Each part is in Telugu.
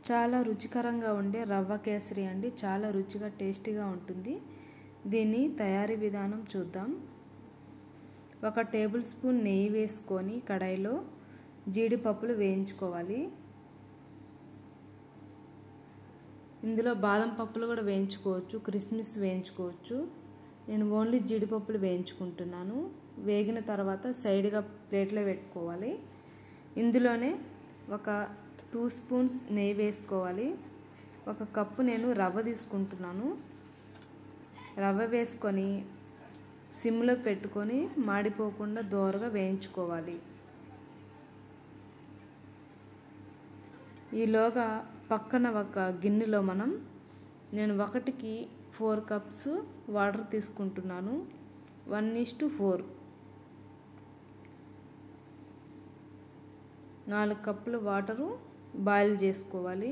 చాలా రుచికరంగా ఉండే రవ్వ కేసరి అండి. చాలా రుచిగా టేస్టీగా ఉంటుంది. దీని తయారీ విధానం చూద్దాం. 1 టేబుల్ స్పూన్ నెయ్యి వేసుకొని కడాయిలో జీడిపప్పులు వేయించుకోవాలి. ఇందులో బాదం పప్పులు కూడా వేయించుకోవచ్చు, కిస్మిస్ వేయించుకోవచ్చు. నేను ఓన్లీ జీడిపప్పులు వేయించుకుంటున్నాను. వేగిన తర్వాత సైడ్గా ప్లేట్లో పెట్టుకోవాలి. ఇందులోనే 2 స్పూన్స్ నెయ్యి వేసుకోవాలి. 1 కప్పు నేను రవ్వ తీసుకుంటున్నాను. రవ్వ వేసుకొని సిమ్లో పెట్టుకొని మాడిపోకుండా దోరగా వేయించుకోవాలి. ఈలోగా పక్కన ఒక గిన్నెలో నేను 1కి 4 కప్స్ వాటర్ తీసుకుంటున్నాను. 1:4 4 కప్పుల వాటరు బాయిల్ చేసుకోవాలి.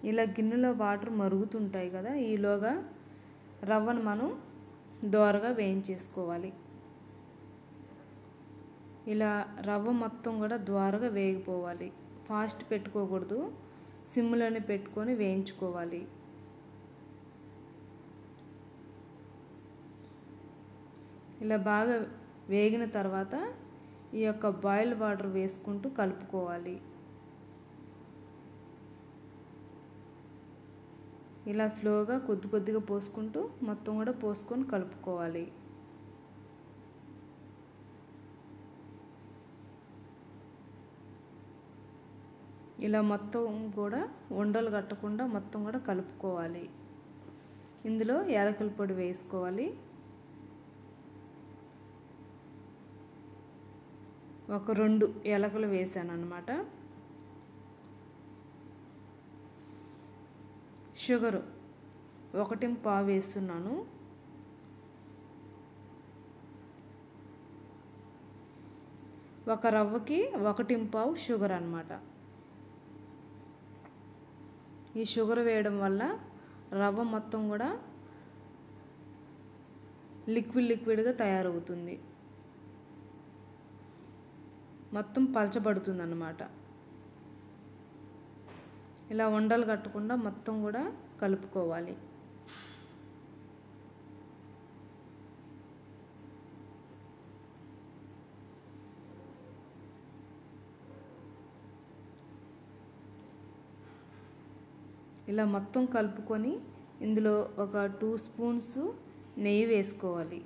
ఇలా గిన్నెలో వాటర్ మరుగుతుంటాయి కదా, ఈలోగా రవ్వను మనం దోరగా వేయించేసుకోవాలి. ఇలా రవ్వ మొత్తం కూడా దోరగా వేగిపోవాలి. ఫాస్ట్ పెట్టుకోకూడదు, సిమ్లోనే పెట్టుకొని వేయించుకోవాలి. ఇలా బాగా వేగిన తర్వాత ఈ యొక్క బాయిల్ వాటర్ వేసుకుంటూ కలుపుకోవాలి. ఇలా స్లోగా కొద్దిగా పోసుకుంటూ మొత్తం కూడా పోసుకొని కలుపుకోవాలి. ఇలా మొత్తం కూడా ఉండలు కట్టకుండా మొత్తం కూడా కలుపుకోవాలి. ఇందులో యాలకుల పొడి వేసుకోవాలి. 2 యాలకులు వేసాను అన్నమాట. షుగరు 1.5 వేస్తున్నాను. ఒక రవ్వకి 1.5 షుగర్ అన్నమాట. ఈ షుగర్ వేయడం వల్ల రవ్వ మొత్తం కూడా లిక్విడ్గా తయారవుతుంది, మొత్తం పలచబడుతుంది అన్నమాట. ఇలా ఉండలు కట్టకుండా మొత్తం కూడా కలుపుకోవాలి. ఇలా మొత్తం కలుపుకొని ఇందులో ఒక 2 స్పూన్స్ నెయ్యి వేసుకోవాలి.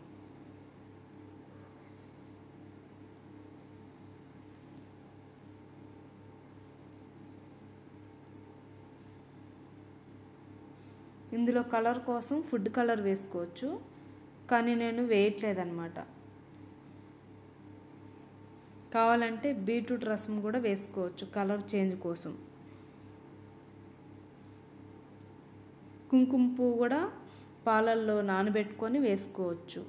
ఇందులో కలర్ కోసం ఫుడ్ కలర్ వేసుకోవచ్చు, కానీ నేను వేయట్లేదన్నమాట. కావాలంటే బీట్రూట్ రసం కూడా వేసుకోవచ్చు కలర్ చేంజ్ కోసం. కుంకుమ పువ్వు కూడా పాలల్లో నానబెట్టుకొని వేసుకోవచ్చు.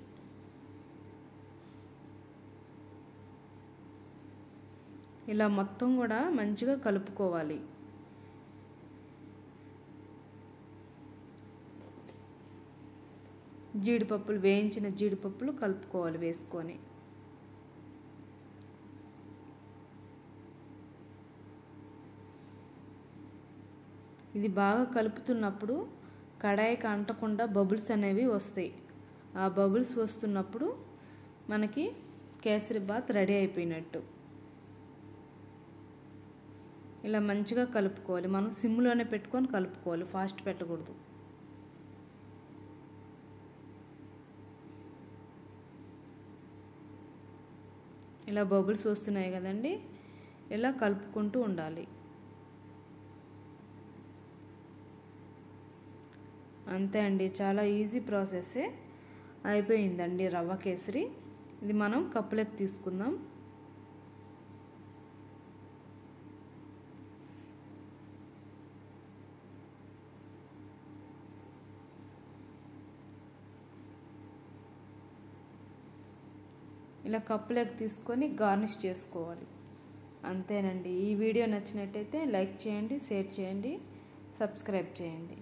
ఇలా మొత్తం కూడా మంచిగా కలుపుకోవాలి. జీడిపప్పులు, వేయించిన జీడిపప్పులు కలుపుకోవాలి వేసుకొని. ఇది బాగా కలుపుతున్నప్పుడు కడాయికి అంటకుండా బబుల్స్ అనేవి వస్తాయి. ఆ బబుల్స్ వస్తున్నప్పుడు మనకి కేసరి బాత్ రెడీ అయిపోయినట్టు. ఇలా మంచిగా కలుపుకోవాలి. మనం సిమ్లోనే పెట్టుకొని కలుపుకోవాలి, ఫాస్ట్ పెట్టకూడదు. ఇలా బబుల్స్ వస్తున్నాయి కదండి, ఇలా కలుపుకుంటూ ఉండాలి. అంతే అండి, చాలా ఈజీ ప్రాసెస్సే. అయిపోయిందండి రవ్వ కేసరి. ఇది మనం కప్పులోకి తీసుకుందాం. ఇలా కప్పులోకి తీసుకొని గార్నిష్ చేసుకోవాలి. అంతేనండి. ఈ వీడియో నచ్చినట్టయితే లైక్ చేయండి, షేర్ చేయండి, సబ్స్క్రైబ్ చేయండి.